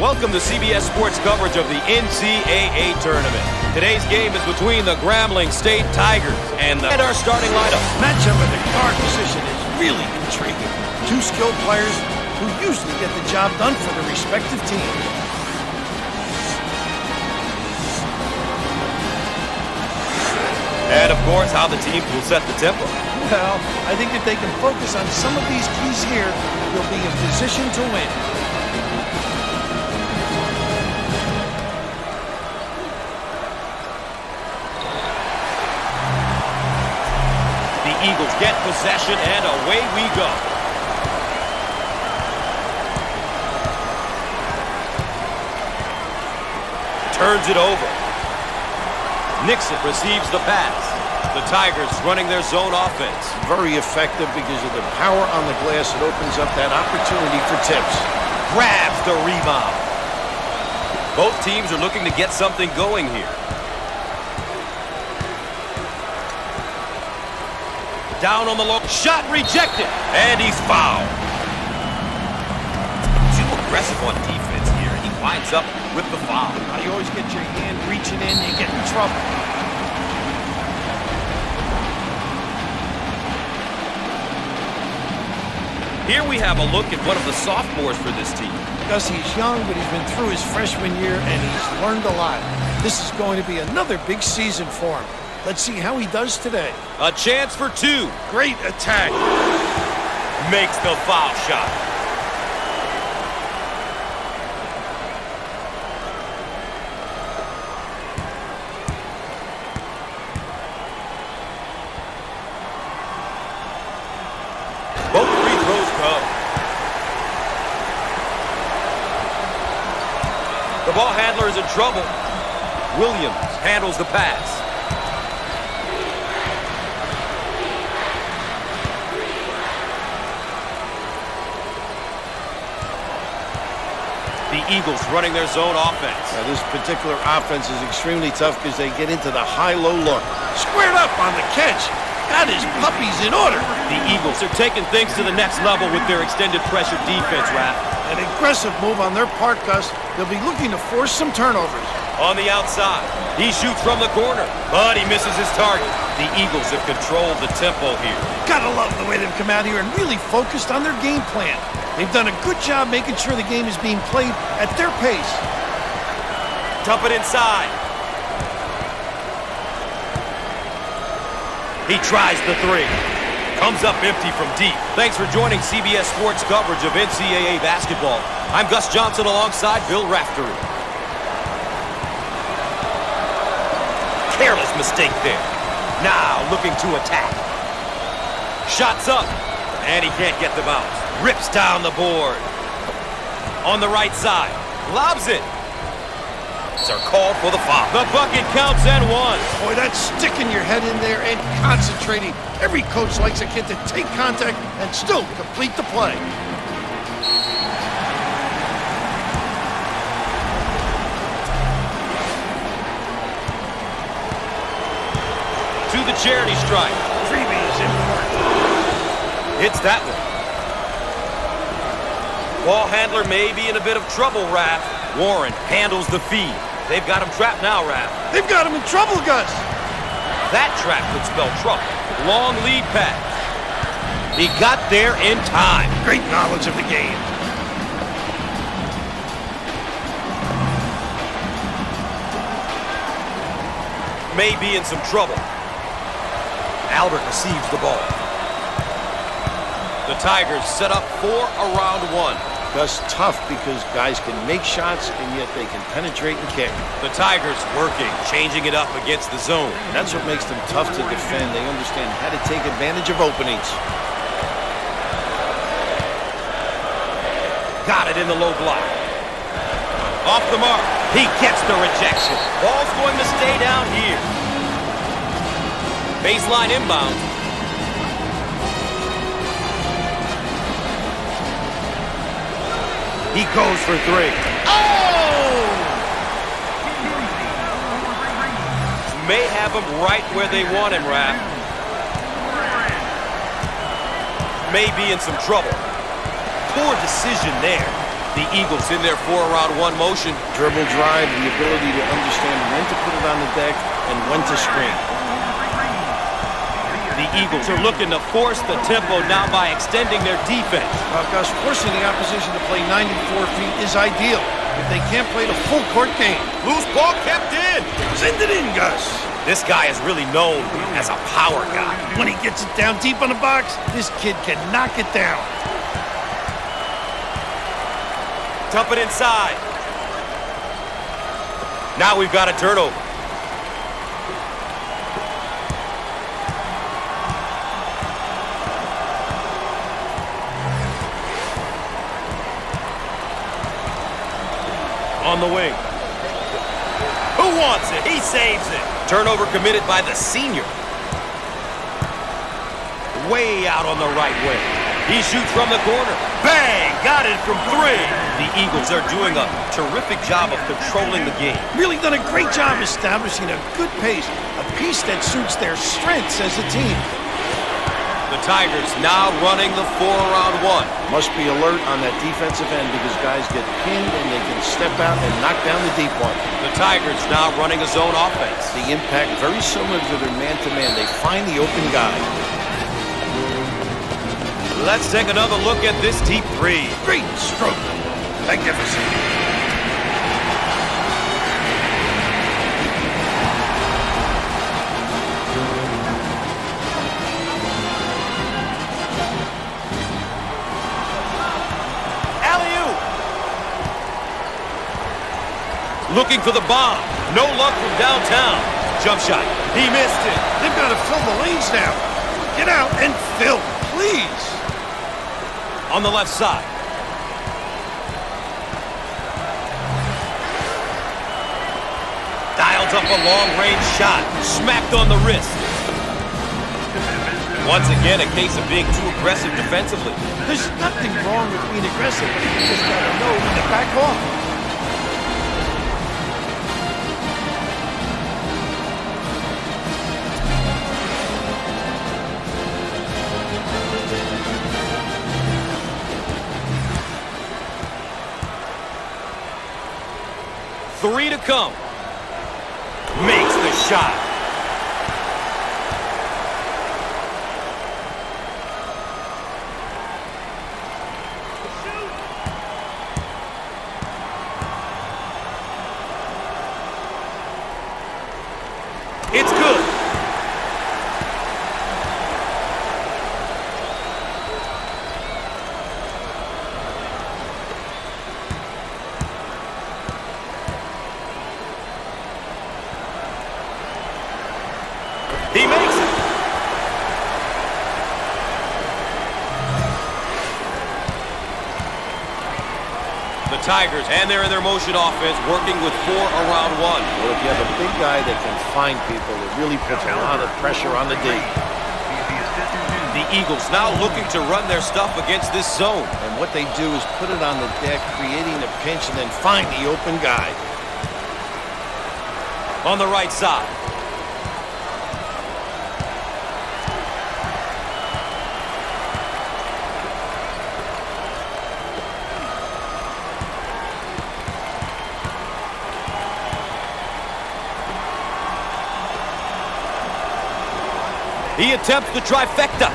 Welcome to CBS Sports coverage of the NCAA tournament. Today's game is between the Grambling State Tigers and our starting lineup. Matchup at the guard position is really intriguing. Two skilled players who usually get the job done for their respective teams. And, of course, how the teams will set the tempo. Well, I think if they can focus on some of these keys here, they'll be in position to win. The Eagles get possession, and away we go. Turns it over. Nixon receives the pass. The Tigers running their zone offense. Very effective because of the power on the glass. It opens up that opportunity for tips. Grabs the rebound. Both teams are looking to get something going here. Down on the low. Shot rejected. And he's fouled. Too aggressive on defense here. He winds up with the foul. Now you always get your hand reaching in, you get in trouble. Here we have a look at one of the sophomores for this team. Gus, he's young, but he's been through his freshman year, and he's learned a lot. This is going to be another big season for him. Let's see how he does today. A chance for two. Great attack. Makes the foul shot. Both free throws go. The ball handler is in trouble. Williams handles the pass. The Eagles running their zone offense. Now, this particular offense is extremely tough because they get into the high-low look. Squared up on the catch. Got his puppies in order. The Eagles are taking things to the next level with their extended pressure defense, Raph. An aggressive move on their part, Gus. They'll be looking to force some turnovers. On the outside, he shoots from the corner, but he misses his target. The Eagles have controlled the tempo here. Gotta love the way they've come out here and really focused on their game plan. They've done a good job making sure the game is being played at their pace. Dump it inside. He tries the three. Comes up empty from deep. Thanks for joining CBS Sports coverage of NCAA basketball. I'm Gus Johnson alongside Bill Raftery. Careless mistake there. Now looking to attack. Shots up. And he can't get the bounce. Rips down the board. On the right side. Lobs it. Are called for the foul. The bucket counts and one. Boy, that's sticking your head in there and concentrating. Every coach likes a kid to take contact and still complete the play. To the charity stripe. Freebies important. Hits that one. Ball handler may be in a bit of trouble, Raph. Warren handles the feed. They've got him trapped now, Raph. They've got him in trouble, Gus. That trap could spell trouble. Long lead pass. He got there in time. Great knowledge of the game. May be in some trouble. Albert receives the ball. The Tigers set up for a round one. Gus, tough because guys can make shots and yet they can penetrate and kick. The Tigers working, changing it up against the zone. That's what makes them tough to defend. They understand how to take advantage of openings. Got it in the low block. Off the mark. He gets the rejection. Ball's going to stay down here. Baseline inbound. He goes for three. Oh! May have him right where they want him, Raph. May be in some trouble. Poor decision there. The Eagles in their 4-around-1 motion. Dribble drive, the ability to understand when to put it on the deck and when to screen. The Eagles are looking to force the tempo now by extending their defense. Well, Gus, forcing the opposition to play 94 feet is ideal if they can't play the full court game. Loose ball kept in. Send it in, Gus. This guy is really known as a power guy. When he gets it down deep on the box, this kid can knock it down. Dump it inside. Now we've got a turnover. On the wing. Who wants it? He saves it. Turnover committed by the senior. Way out on the right wing. He shoots from the corner. Bang! Got it from 3. The Eagles are doing a terrific job of controlling the game. Really done a great job establishing a good pace, a pace that suits their strengths as a team. The Tigers now running the 4-around-1. Must be alert on that defensive end because guys get pinned and they can step out and knock down the deep one. The Tigers now running a zone offense. The impact very similar to their man-to-man. They find the open guy. Let's take another look at this deep 3. Great stroke. Magnificent. Looking for the bomb. No luck from downtown. Jump shot. He missed it. They've got to fill the lanes now. Get out and fill, please. On the left side. Dials up a long-range shot. Smacked on the wrist. Once again, a case of being too aggressive defensively. There's nothing wrong with being aggressive. You just got to know when to back off. Three to come. Makes the shot. It's good. He makes it. The Tigers, and they're in their motion offense, working with 4-around-1. Well, if you have a big guy that can find people, it really puts a lot of pressure on the D. The Eagles now looking to run their stuff against this zone. And what they do is put it on the deck, creating a pinch, and then find the open guy. On the right side. He attempts the trifecta.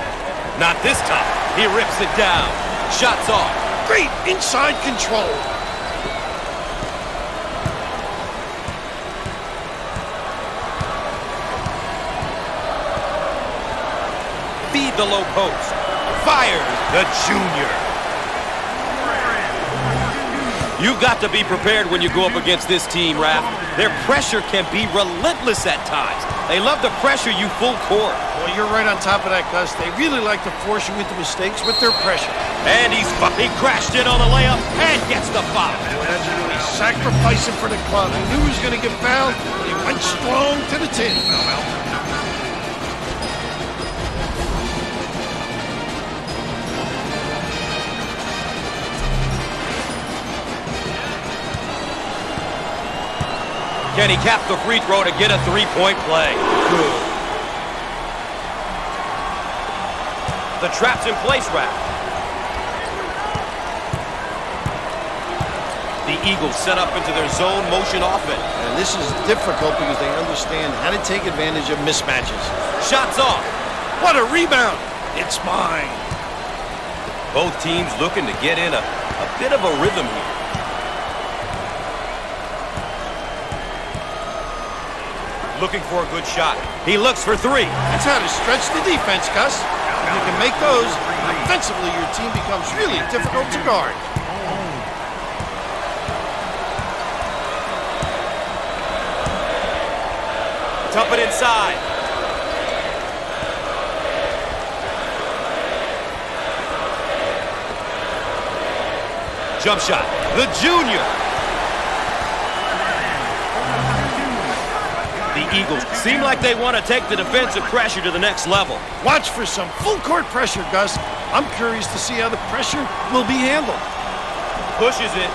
Not this time. He rips it down. Shots off. Great inside control. Feed the low post. Fires the junior. You've got to be prepared when you go up against this team, Raph. Their pressure can be relentless at times. They love to pressure you full court. Well, you're right on top of that, Gus. They really like to force you into mistakes with their pressure. And he crashed in on the layup and gets the foul. He's sacrificing for the club. He knew he was going to get fouled, but he went strong to the tin. Can he cap the free throw to get a three-point play? Good. The trap's in place, Raph. The Eagles set up into their zone motion offense. And this is difficult because they understand how to take advantage of mismatches. Shots off. What a rebound! It's mine. Both teams looking to get in a bit of a rhythm here. Looking for a good shot. He looks for three. That's how to stretch the defense, Gus. If you can make those, offensively your team becomes really difficult to guard. Dump it inside. Jump shot. The junior. The Eagles seem like they want to take the defensive pressure to the next level. Watch for some full court pressure, Gus. I'm curious to see how the pressure will be handled. Pushes it.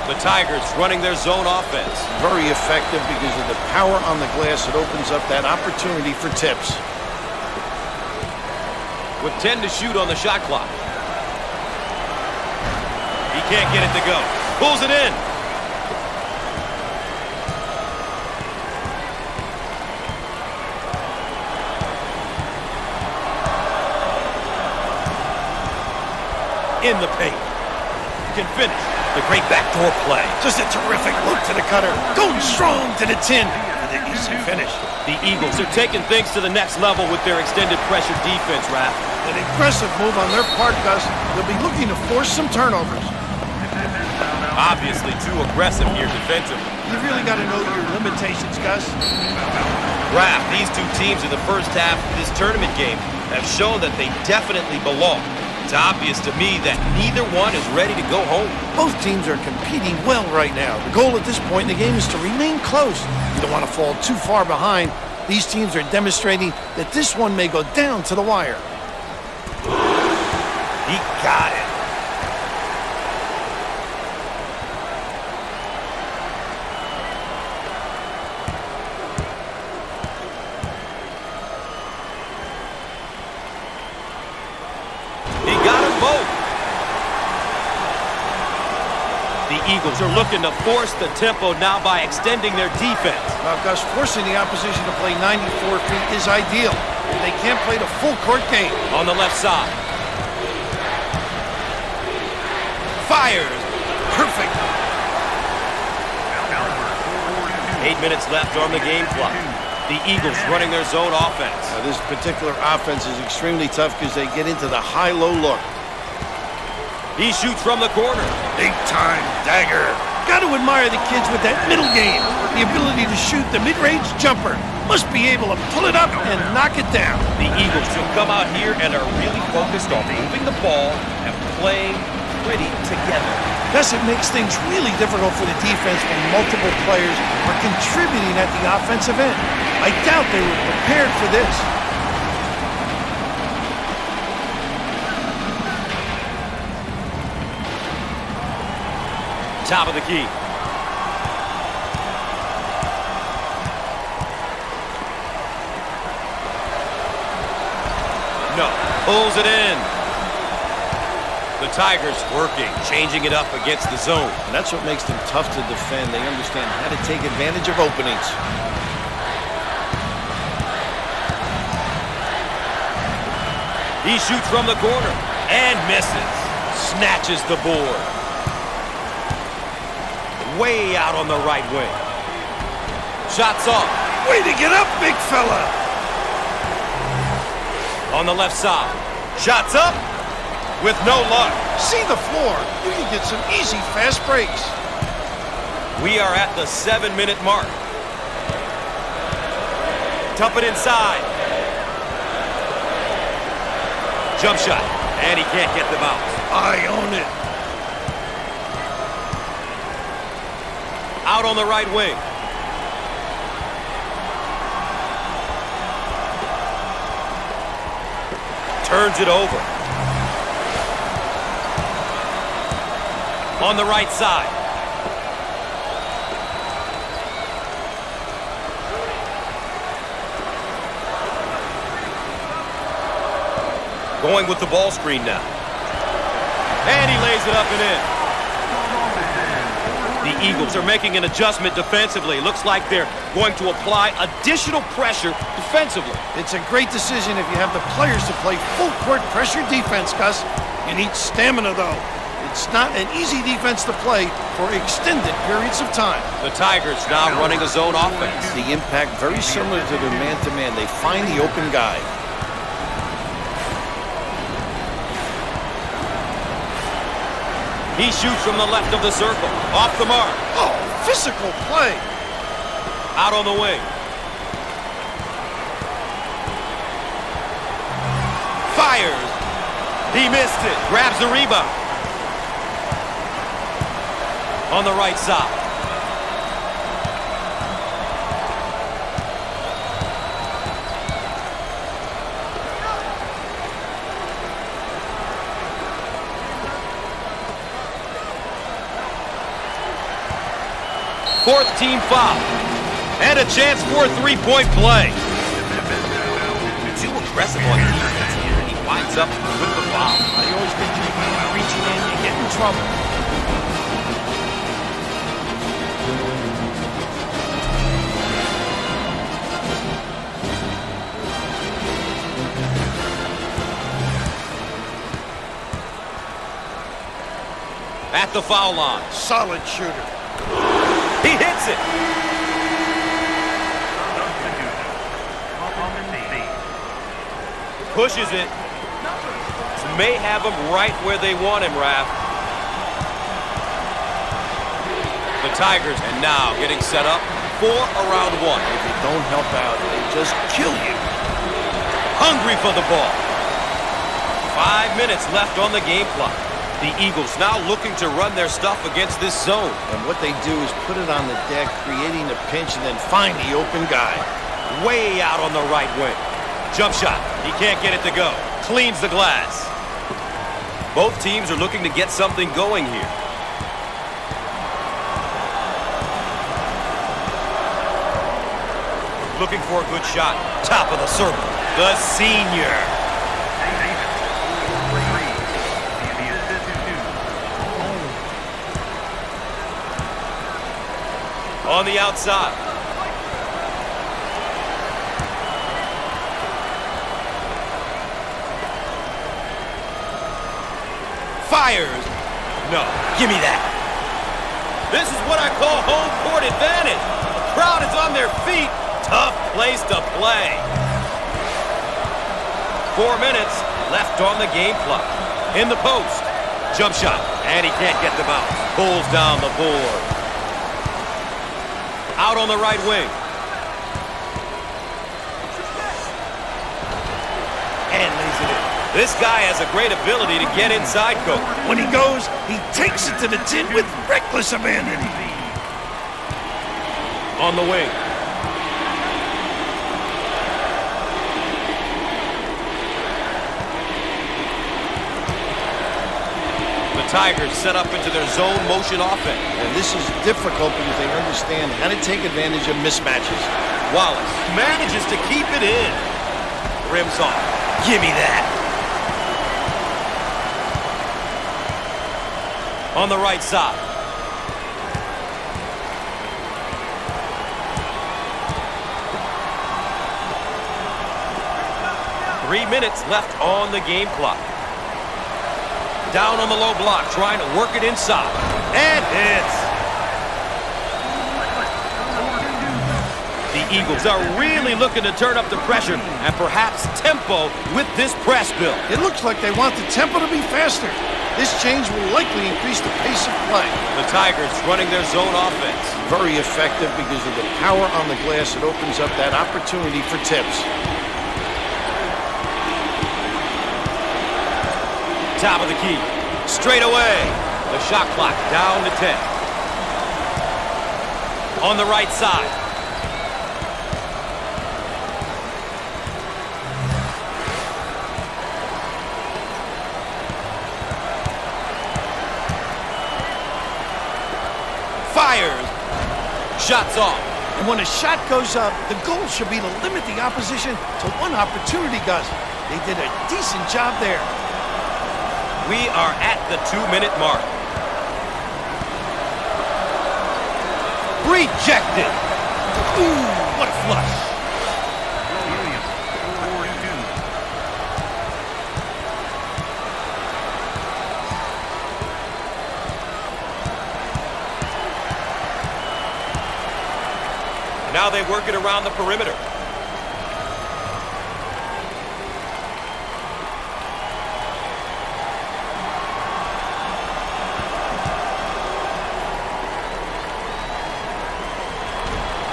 The Tigers running their zone offense. Very effective because of the power on the glass. It opens up that opportunity for tips. With 10 to shoot on the shot clock. He can't get it to go. Pulls it in. In the paint. Can finish. The great backdoor play. Just a terrific look to the cutter. Going strong to the 10 for the easy finish. The Eagles are taking things to the next level with their extended pressure defense, Raph. An aggressive move on their part, Gus. They'll be looking to force some turnovers. Obviously too aggressive here defensively. You've really got to know your limitations, Gus. Raph, these two teams in the first half of this tournament game have shown that they definitely belong. It's obvious to me that neither one is ready to go home. Both teams are competing well right now. The goal at this point in the game is to remain close. You don't want to fall too far behind. These teams are demonstrating that this one may go down to the wire. He got it. He got them both. The Eagles are looking to force the tempo now by extending their defense. Now, Gus, forcing the opposition to play 94 feet is ideal. They can't play the full court game. On the left side. Fires. Perfect. 8 minutes left on the game clock. The Eagles running their zone offense. Now, this particular offense is extremely tough because they get into the high-low look. He shoots from the corner. Big-time dagger. Got to admire the kids with that middle game. The ability to shoot the mid-range jumper. Must be able to pull it up and knock it down. The Eagles have come out here and are really focused on moving the ball and playing pretty together. Thus, it makes things really difficult for the defense when multiple players are contributing at the offensive end. I doubt they were prepared for this. Top of the key. No. Pulls it in. The Tigers working, changing it up against the zone. And that's what makes them tough to defend. They understand how to take advantage of openings. He shoots from the corner and misses. Snatches the board. Way out on the right wing. Shots off. Way to get up, big fella. On the left side. Shots up with no luck. See the floor. You can get some easy fast breaks. We are at the 7-minute mark. Dump it inside. Jump shot. And he can't get the bounce. I own it. Out on the right wing. Turns it over. On the right side. Going with the ball screen now. And he lays it up and in. The Eagles are making an adjustment defensively. Looks like they're going to apply additional pressure defensively. It's a great decision if you have the players to play full court pressure defense, Gus. You need stamina, though. It's not an easy defense to play for extended periods of time. The Tigers now running a zone offense. The impact very similar to their man-to-man. They find the open guy. He shoots from the left of the circle. Off the mark. Oh, physical play. Out on the wing. Fires. He missed it. Grabs the rebound. On the right side. Fourth team foul. And a chance for a three-point play. Too aggressive on defense here, and he winds up with the foul. I always think you keep reaching in, you get in trouble. At the foul line. Solid shooter. He hits it. Pushes it. May have him right where they want him, Raph. The Tigers and now getting set up for a round one. If you don't help out, they just kill you. Hungry for the ball. 5 minutes left on the game clock. The Eagles now looking to run their stuff against this zone. And what they do is put it on the deck, creating a pinch, and then find the open guy. Way out on the right wing. Jump shot. He can't get it to go. Cleans the glass. Both teams are looking to get something going here. Looking for a good shot. Top of the circle. The senior. On the outside. Fires. No. Give me that. This is what I call home court advantage. The crowd is on their feet. Tough place to play. 4 minutes left on the game clock. In the post. Jump shot. And he can't get the bounce. Pulls down the board. Out on the right wing. And lays it in. This guy has a great ability to get inside, Coach. When he goes, he takes it to the tin with reckless abandon. On the wing. The Tigers set up into their zone motion offense. And this is difficult because they understand how to take advantage of mismatches. Wallace manages to keep it in. Rims off. Give me that. On the right side. Three minutes left on the game clock. Down on the low block, trying to work it inside. And hits. The Eagles are really looking to turn up the pressure and perhaps tempo with this press build. It looks like they want the tempo to be faster. This change will likely increase the pace of play. The Tigers running their zone offense. Very effective because of the power on the glass. It opens up that opportunity for tips. Top of the key. Straight away. The shot clock down to 10. On the right side. Fires. Shots off. And when a shot goes up, the goal should be to limit the opposition to one opportunity, Gus. They did a decent job there. We are at the 2-minute mark. Rejected. Ooh, what a flush. Now they work it around the perimeter.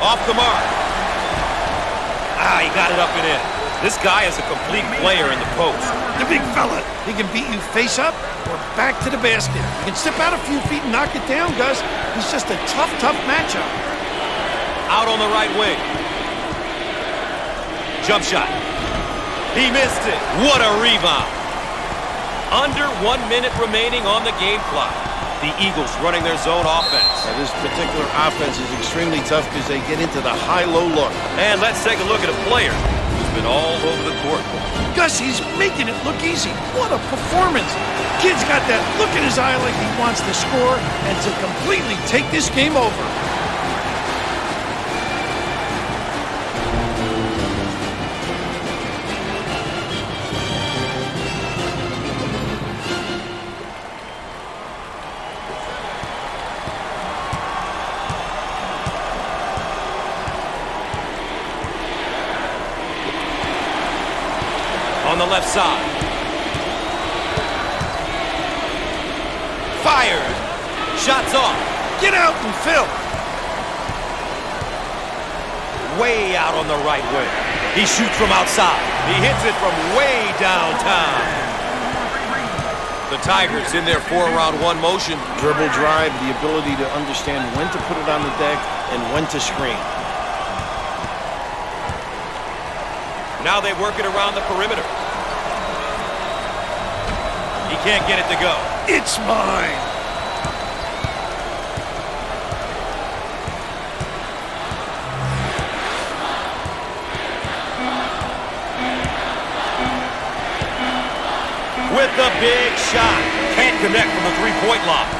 Off the mark. He got it up and in. This guy is a complete player in the post. The big fella. He can beat you face up or back to the basket. He can step out a few feet and knock it down, Gus. He's just a tough matchup. Out on the right wing. Jump shot. He missed it. What a rebound. Under 1 minute remaining on the game clock. The Eagles running their zone offense. Now, this particular offense is extremely tough because they get into the high-low look. And let's take a look at a player who's been all over the court. Gus, he's making it look easy. What a performance. Kid's got that look in his eye like he wants to score and to completely take this game over. On the left side. Fired. Shots off. Get out and fill. Way out on the right wing. He shoots from outside. He hits it from way downtown. The Tigers in their 4-around-1 motion. Dribble drive, the ability to understand when to put it on the deck and when to screen. Now they work it around the perimeter. He can't get it to go. It's mine. With the big shot. Can't connect from the three-point line.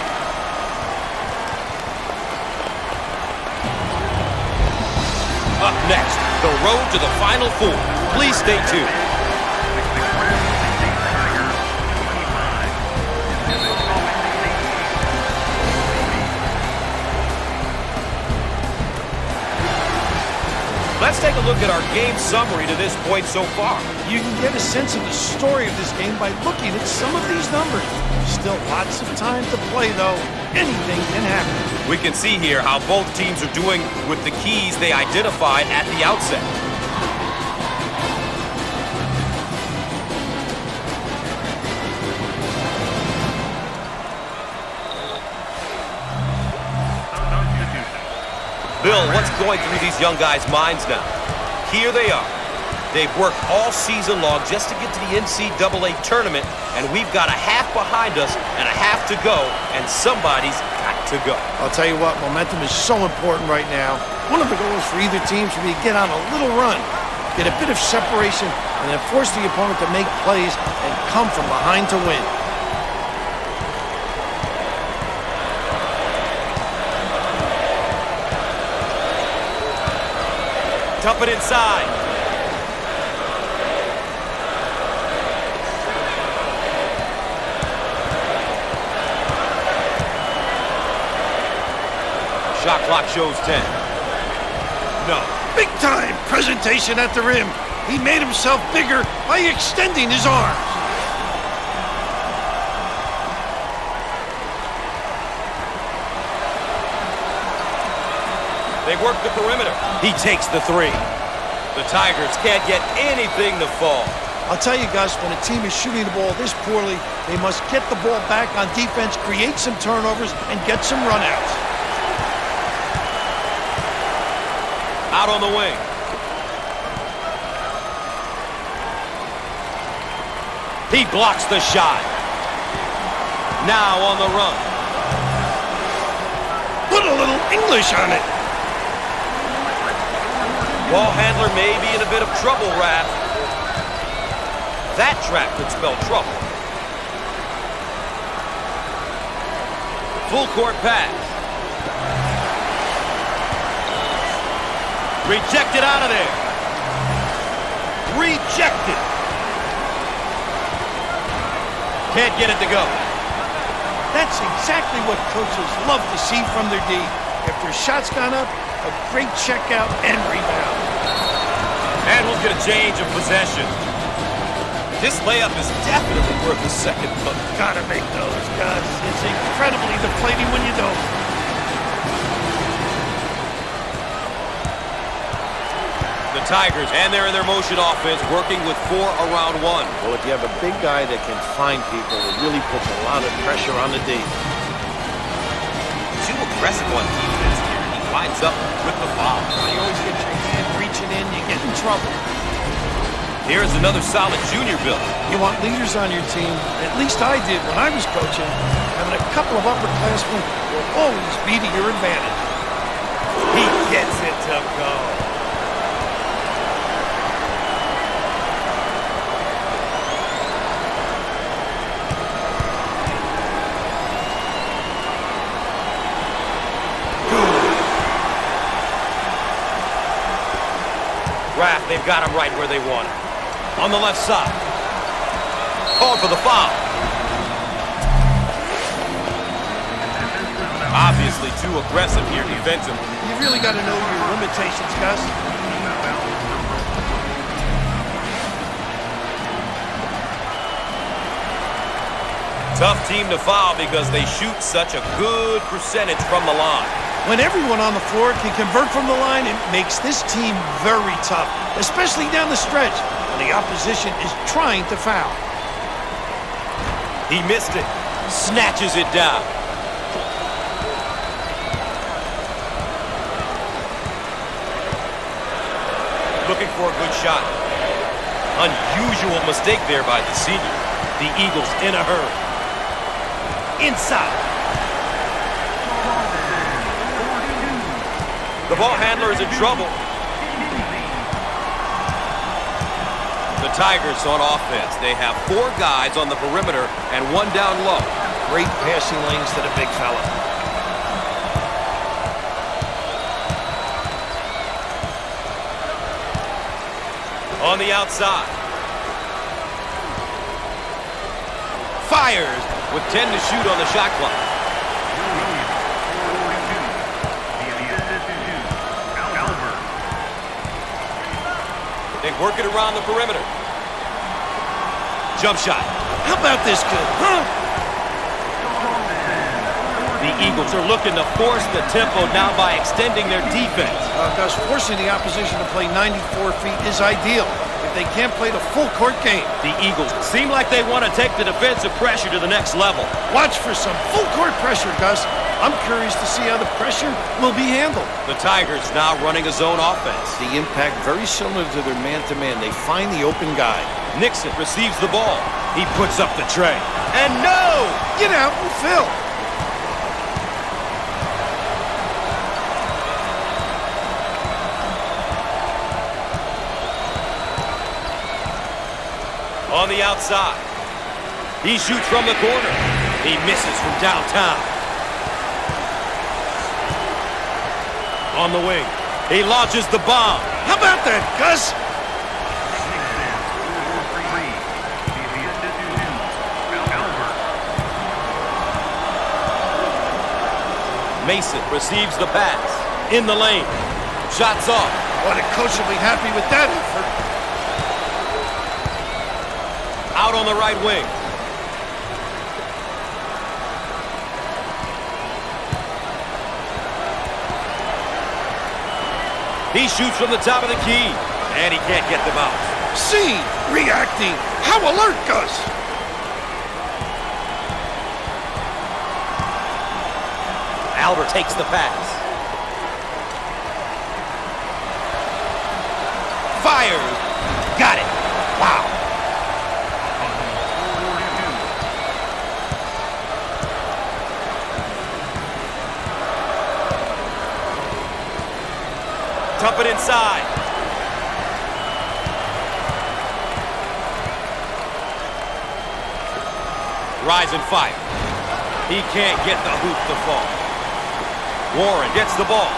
Up next, the road to the Final Four. Please stay tuned. Let's take a look at our game summary to this point so far. You can get a sense of the story of this game by looking at some of these numbers. Still lots of time to play, though. Anything can happen. We can see here how both teams are doing with the keys they identified at the outset. Bill, what's going through these young guys' minds now? Here they are. They've worked all season long just to get to the NCAA tournament, and we've got a half behind us and a half to go, and somebody's got to go. I'll tell you what, momentum is so important right now. One of the goals for either team should be to get on a little run, get a bit of separation, and then force the opponent to make plays and come from behind to win. Dump it inside. Shot clock shows 10. No. Big time presentation at the rim. He made himself bigger by extending his arms. They work the perimeter. He takes the three. The Tigers can't get anything to fall. I'll tell you, Gus, when a team is shooting the ball this poorly, they must get the ball back on defense, create some turnovers, and get some runouts. Out on the wing. He blocks the shot. Now on the run. Put a little English on it. Ball handler may be in a bit of trouble, Raph. That trap could spell trouble. Full court pass. Rejected out of there. Rejected. Can't get it to go. That's exactly what coaches love to see from their D. If their shot's gone up, a great checkout and rebound. And we'll get a change of possession. This layup is definitely worth a second look. Gotta make those, Gus. It's incredibly deflating when you don't. The Tigers, and they're in their motion offense, working with 4 around 1. Well, if you have a big guy that can find people, it really puts a lot of pressure on the D. Too aggressive on defense here. He winds up with the foul. You always get your hand reaching in, you get in trouble. Here's another solid junior build. You want leaders on your team. At least I did when I was coaching. Having a couple of upperclassmen will always be to your advantage. He gets it to go. They've got him right where they want him. On the left side. Called for the foul. Obviously too aggressive here defensively. You really got to know your limitations, Gus. Tough team to foul because they shoot such a good percentage from the line. When everyone on the floor can convert from the line, it makes this team very tough, especially down the stretch when the opposition is trying to foul. He missed it. Snatches it down. Looking for a good shot. Unusual mistake there by the senior. The Eagles in a hurry. Inside. The ball handler is in trouble. The Tigers on offense. They have 4 guys on the perimeter and 1 down low. Great passing lanes to the big fella. On the outside. Fires with 10 to shoot on the shot clock. They work it around the perimeter. Jump shot. How about this kid, huh? The Eagles are looking to force the tempo now by extending their defense. Gus, forcing the opposition to play 94 feet is ideal if they can't play the full court game. The Eagles seem like they want to take the defensive pressure to the next level. Watch for some full court pressure, Gus. I'm curious to see how the pressure will be handled. The Tigers now running a zone offense. The impact very similar to their man-to-man. They find the open guy. Nixon receives the ball. He puts up the tray. And no! Get out and fill. On the outside. He shoots from the corner. He misses from downtown. On the wing. He launches the bomb. How about that, Gus? Mason receives the pass. In the lane. Shots off. Well, the coach will be happy with that effort. Out on the right wing. He shoots from the top of the key, and he can't get the bounce. See, reacting. How alert, Gus. Albert takes the pass. Fires. Got it. Wow. Dump it inside. Rise and fire. He can't get the hoop to fall. Warren gets the ball.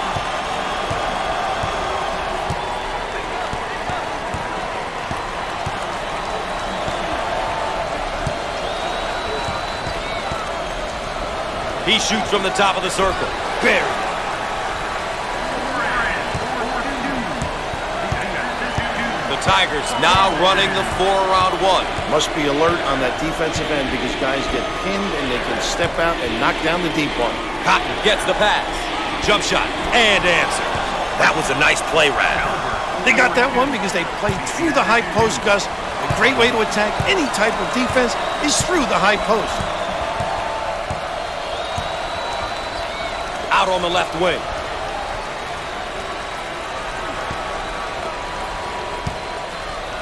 He shoots from the top of the circle. Buried. The Tigers now running the 4-around 1. Must be alert on that defensive end because guys get pinned and they can step out and knock down the deep one. Coppin gets the pass. Jump shot and answer. That was a nice play, Rad. They got that one because they played through the high post, Gus. A great way to attack any type of defense is through the high post. Out on the left wing.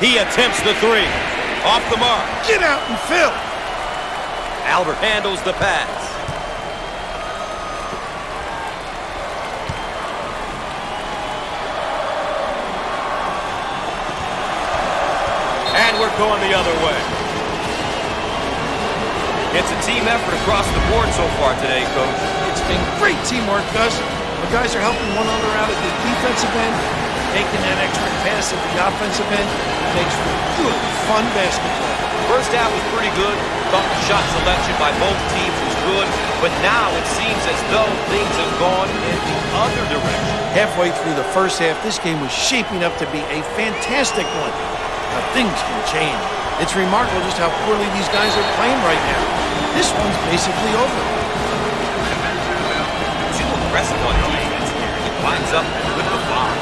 He attempts the 3. Off the mark. Get out and fill. Albert handles the pass. And we're going the other way. It's a team effort across the board so far today, Coach. It's been great teamwork, Gus. The guys are helping one another out at the defensive end, making that extra pass at the offensive end. It makes for good, fun basketball. First half was pretty good. Thought the shot selection by both teams was good, but now it seems as though things have gone in the other direction. Halfway through the first half, this game was shaping up to be a fantastic one. Now, things can change. It's remarkable just how poorly these guys are playing right now. This one's basically over. Too aggressive on defense here. He winds up with the foul.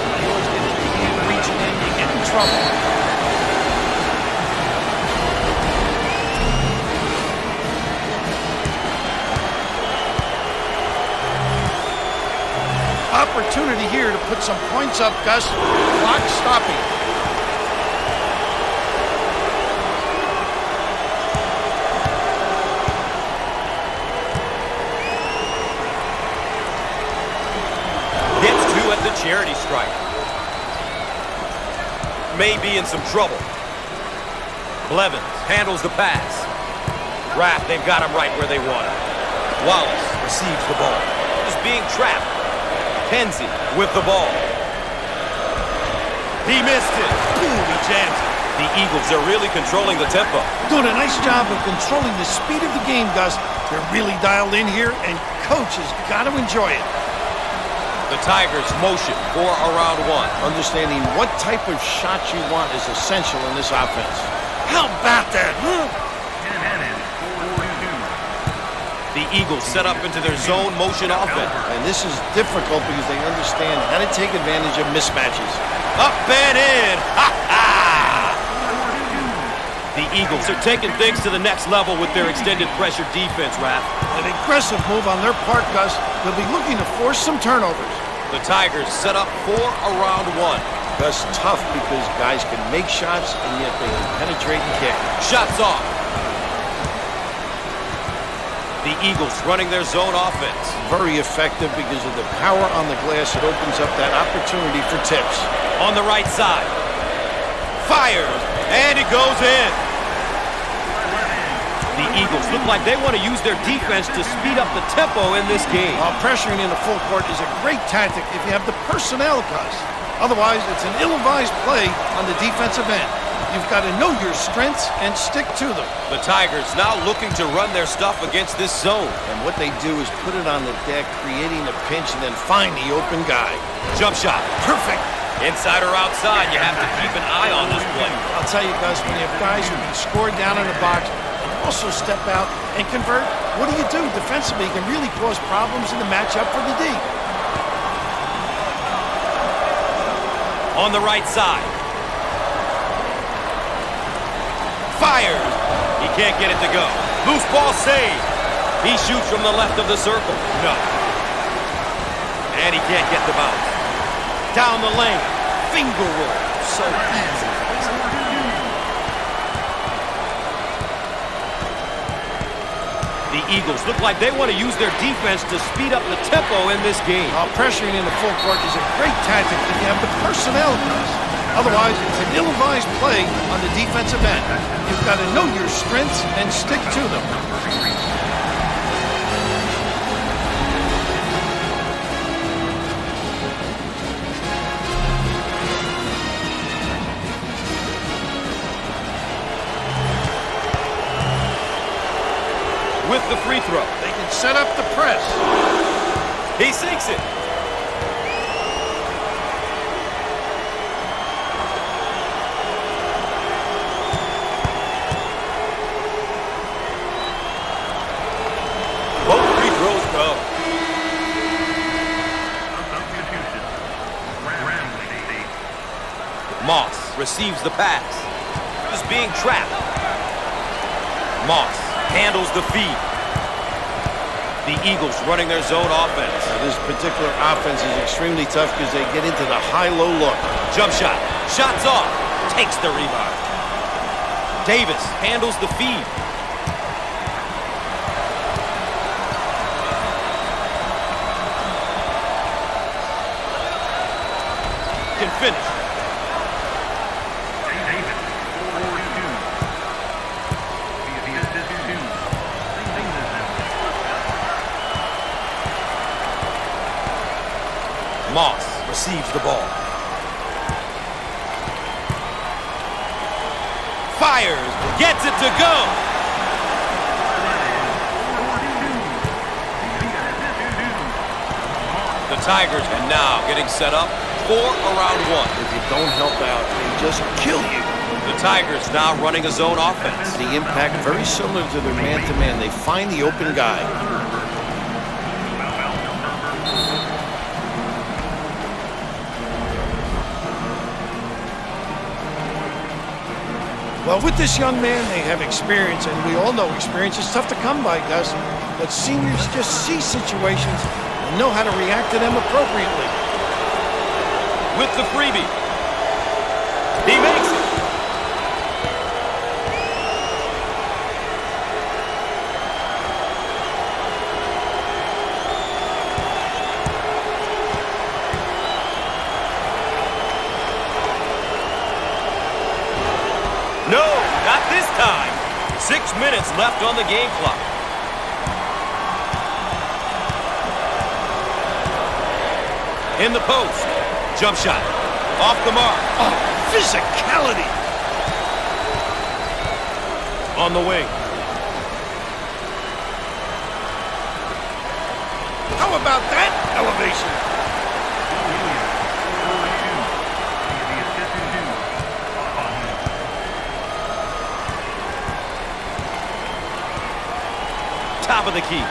Reaching in, you get in trouble. Opportunity here to put some points up, Gus. Clock stopping. Charity strike. May be in some trouble. Blevins handles the pass. Rapp, they've got him right where they want him. Wallace receives the ball. Is being trapped. Kenzie with the ball. He missed it. Boom, he jams it. The Eagles are really controlling the tempo. Doing a nice job of controlling the speed of the game, Gus. They're really dialed in here, and coach has got to enjoy it. The Tigers motion for around 1. Understanding what type of shot you want is essential in this offense. How about that, huh? The Eagles set up into their zone motion offense. And this is difficult because they understand how to take advantage of mismatches. Up and in! Ha-ha! The Eagles are taking things to the next level with their extended pressure defense, Raph. An aggressive move on their part, Gus. They'll be looking to force some turnovers. The Tigers set up for around 1. That's tough because guys can make shots and yet they can penetrate and kick. Shots off. The Eagles running their zone offense. Very effective because of the power on the glass. It opens up that opportunity for tips. On the right side. Fires, and it goes in. The Eagles look like they want to use their defense to speed up the tempo in this game. Pressuring in the full court is a great tactic if you have the personnel, Gus. Otherwise, it's an ill-advised play on the defensive end. You've got to know your strengths and stick to them. The Tigers now looking to run their stuff against this zone. And what they do is put it on the deck, creating a pinch, and then find the open guy. Jump shot. Perfect. Inside or outside, you have to keep an eye on this play. I'll tell you, Gus, when you have guys who can score down in the box, also step out and convert, what do? Defensively, you can really cause problems in the matchup for the D. On the right side. Fires. He can't get it to go. Loose ball saved. He shoots from the left of the circle. No. And he can't get the bounce. Down the lane. Finger roll. So easy. The Eagles look like they want to use their defense to speed up the tempo in this game. Pressuring in the full court is a great tactic if you have the personnel, Gus. Otherwise, it's an ill-advised play on the defensive end. You've got to know your strengths and stick to them. with the free throw. They can set up the press. He sinks it. Both free throws go. Moss receives the pass. Is being trapped. Moss handles the feed. The Eagles running their zone offense. Now, this particular offense is extremely tough because they get into the high-low look. Jump shot. Shots off. Takes the rebound. Davis handles the feed. Can finish. Moss receives the ball. Fires, gets it to go. The Tigers are now getting set up for around one. If you don't help out, they just kill you. The Tigers now running a zone offense. The impact very similar to their man-to-man. They find the open guy. Well, with this young man, they have experience, and we all know experience is tough to come by, Gus. But seniors just see situations and know how to react to them appropriately. With the freebie. He makes it. No, not this time. 6 minutes left on the game clock. In the post. Jump shot. Off the mark. Oh, physicality. On the wing. How about that elevation? Top of the key.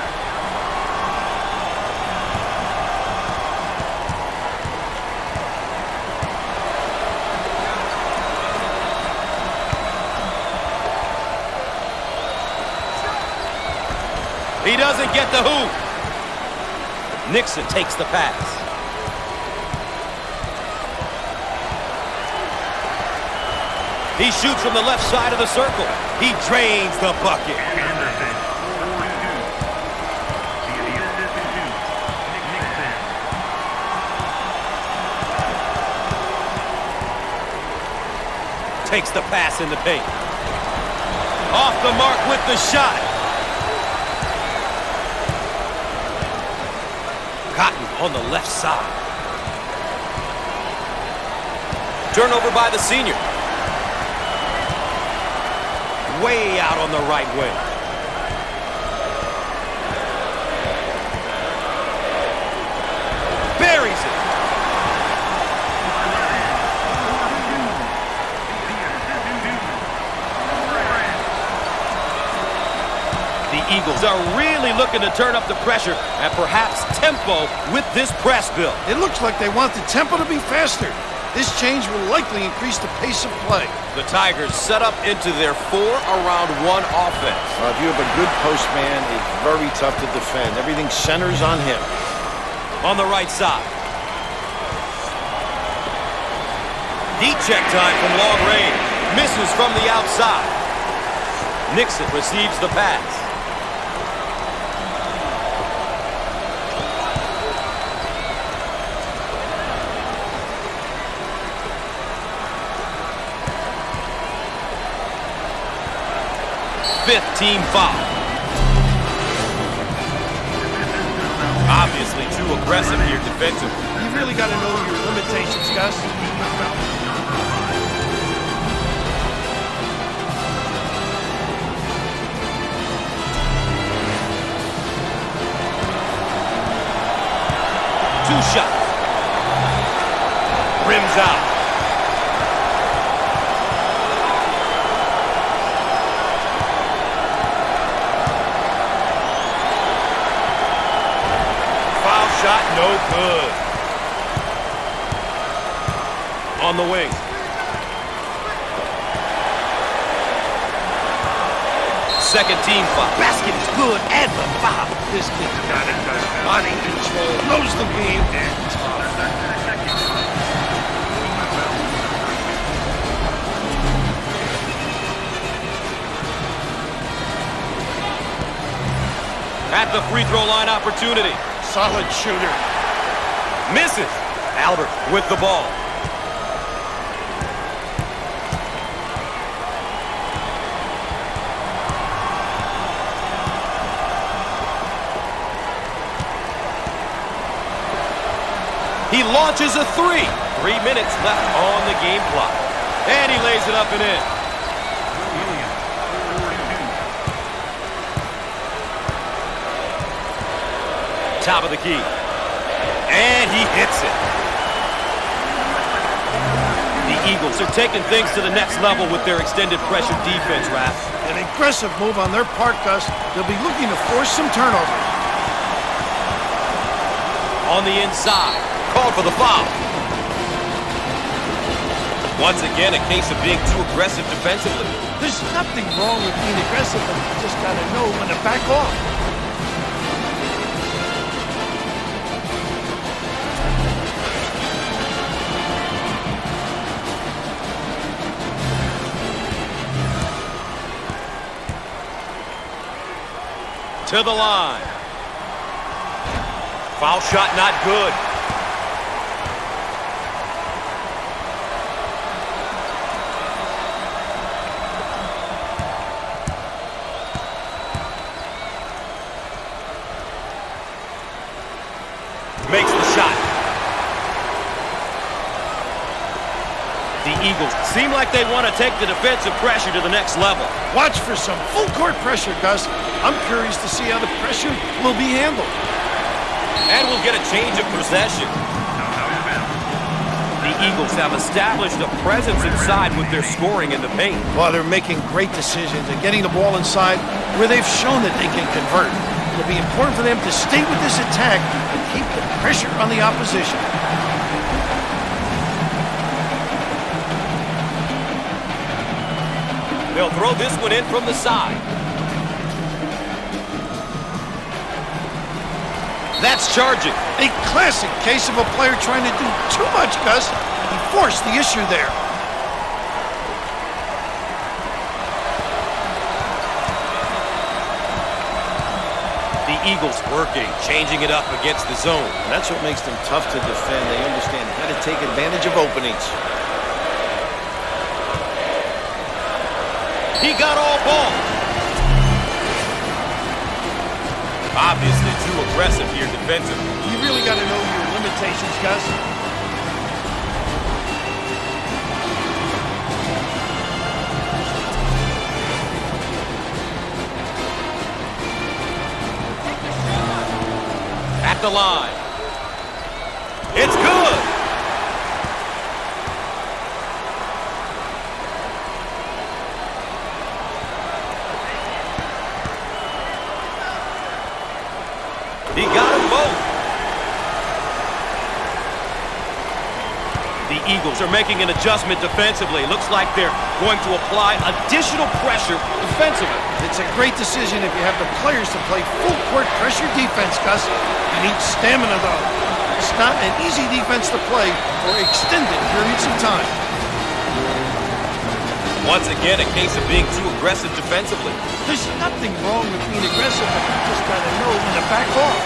He doesn't get the hoop. Nixon takes the pass. He shoots from the left side of the circle. He drains the bucket. Takes the pass in the paint. Off the mark with the shot. Coppin on the left side. Turnover by the senior. Way out on the right wing. Buries it. The Eagles are really looking to turn up the pressure and perhaps tempo with this press build. It looks like they want the tempo to be faster. This change will likely increase the pace of play. The Tigers set up into their 4-around-1 offense. If you have a good post man, it's very tough to defend. Everything centers on him. On the right side. Heat check time from long range. Misses from the outside. Nixon receives the pass. Fifth team foul. Obviously too aggressive here defensively. You really got to know your limitations, Gus. 2 shots. Rims out. Foul shot, no good. On the wing. Second team foul. Basket is good, and the foul. This kid's got it. Body control, knows the game, and tough. At the free throw line opportunity. Solid shooter. Misses. Albert with the ball. He launches a 3. 3 minutes left on the game clock. And he lays it up and in. Top of the key. And he hits it. The Eagles are taking things to the next level with their extended pressure defense, Raph. An aggressive move on their part, Gus. They'll be looking to force some turnovers. On the inside. Called for the foul. Once again, a case of being too aggressive defensively. There's nothing wrong with being aggressive, but you just got to know when to back off. To the line. Foul shot not good. Makes the shot. The Eagles seem like they want to take the defensive pressure to the next level. Watch for some full court pressure, Gus. I'm curious to see how the pressure will be handled. And we'll get a change of possession. The Eagles have established a presence inside with their scoring in the paint. Well, they're making great decisions and getting the ball inside where they've shown that they can convert. It'll be important for them to stay with this attack and keep the pressure on the opposition. They'll throw this one in from the side. That's charging. A classic case of a player trying to do too much, Gus. He forced the issue there. The Eagles working, changing it up against the zone. And that's what makes them tough to defend. They understand how to take advantage of openings. He got all ball. Obviously too aggressive here defensively. You really got to know your limitations, Gus. At the line. It's good. He got them both. The Eagles are making an adjustment defensively. Looks like they're going to apply additional pressure defensively. It's a great decision if you have the players to play full court pressure defense, Gus. You need stamina, though. It's not an easy defense to play for extended periods of time. Once again, a case of being too aggressive defensively. There's nothing wrong with being aggressive, but you just got to know when to back off.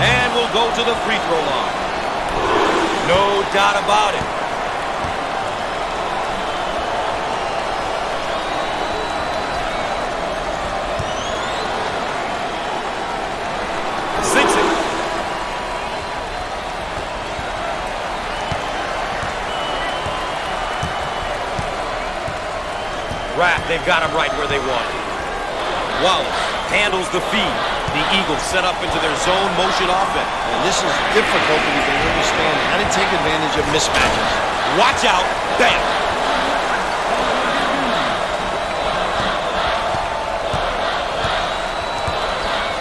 And we'll go to the free throw line. No doubt about it. Sinks it. Raft, they've got him right where they want him. Wallace handles the feed. The Eagles set up into their zone motion offense. And this is difficult because they understand how to take advantage of mismatches. Watch out. Bam.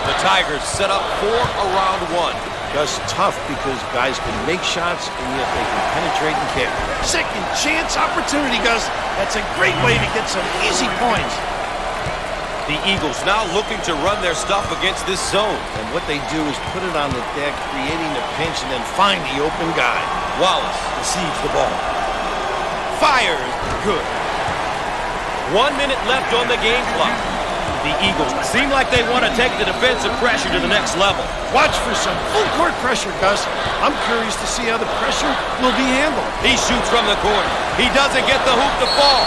The Tigers set up 4 around 1. Just tough because guys can make shots and yet they can penetrate and kick. Second chance opportunity, Gus. That's a great way to get some easy points. The Eagles now looking to run their stuff against this zone. And what they do is put it on the deck, creating the pinch, and then find the open guy. Wallace receives the ball. Fires. Good. 1 minute left on the game clock. The Eagles seem like they want to take the defensive pressure to the next level. Watch for some full-court pressure, Gus. I'm curious to see how the pressure will be handled. He shoots from the corner. He doesn't get the hoop to fall.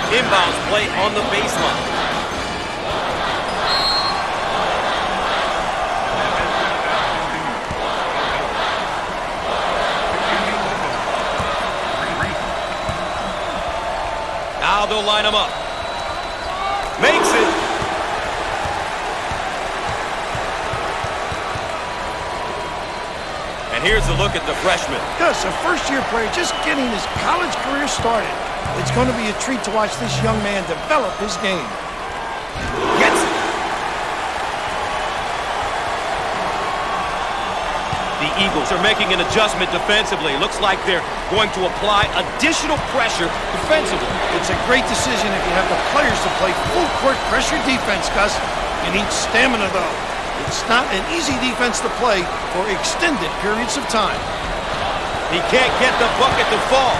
Inbounds play on the baseline. Now they'll line him up. Makes it. And here's a look at the freshman. Gus, a first-year player just getting his college career started. It's going to be a treat to watch this young man develop his game. Gets it. The Eagles are making an adjustment defensively. Looks like they're going to apply additional pressure defensively. It's a great decision if you have the players to play full-court pressure defense, Gus. You need stamina, though. It's not an easy defense to play for extended periods of time. He can't get the bucket to fall.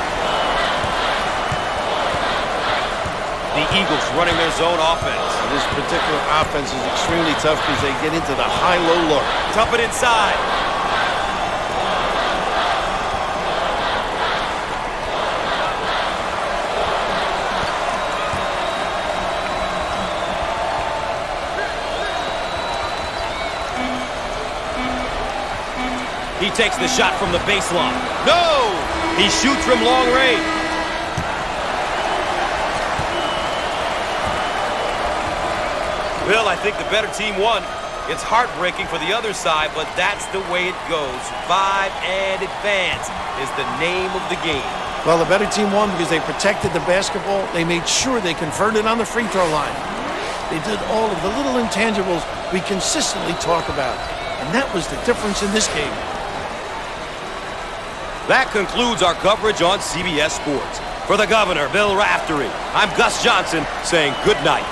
The Eagles running their zone offense. This particular offense is extremely tough because they get into the high-low look. Dump it inside. He takes the shot from the baseline. No! He shoots from long range. Bill, I think the better team won. It's heartbreaking for the other side, but that's the way it goes. Survive and advance is the name of the game. Well, the better team won because they protected the basketball. They made sure they converted on the free throw line. They did all of the little intangibles we consistently talk about. And that was the difference in this game. That concludes our coverage on CBS Sports. For the Governor, Bill Raftery, I'm Gus Johnson saying good night.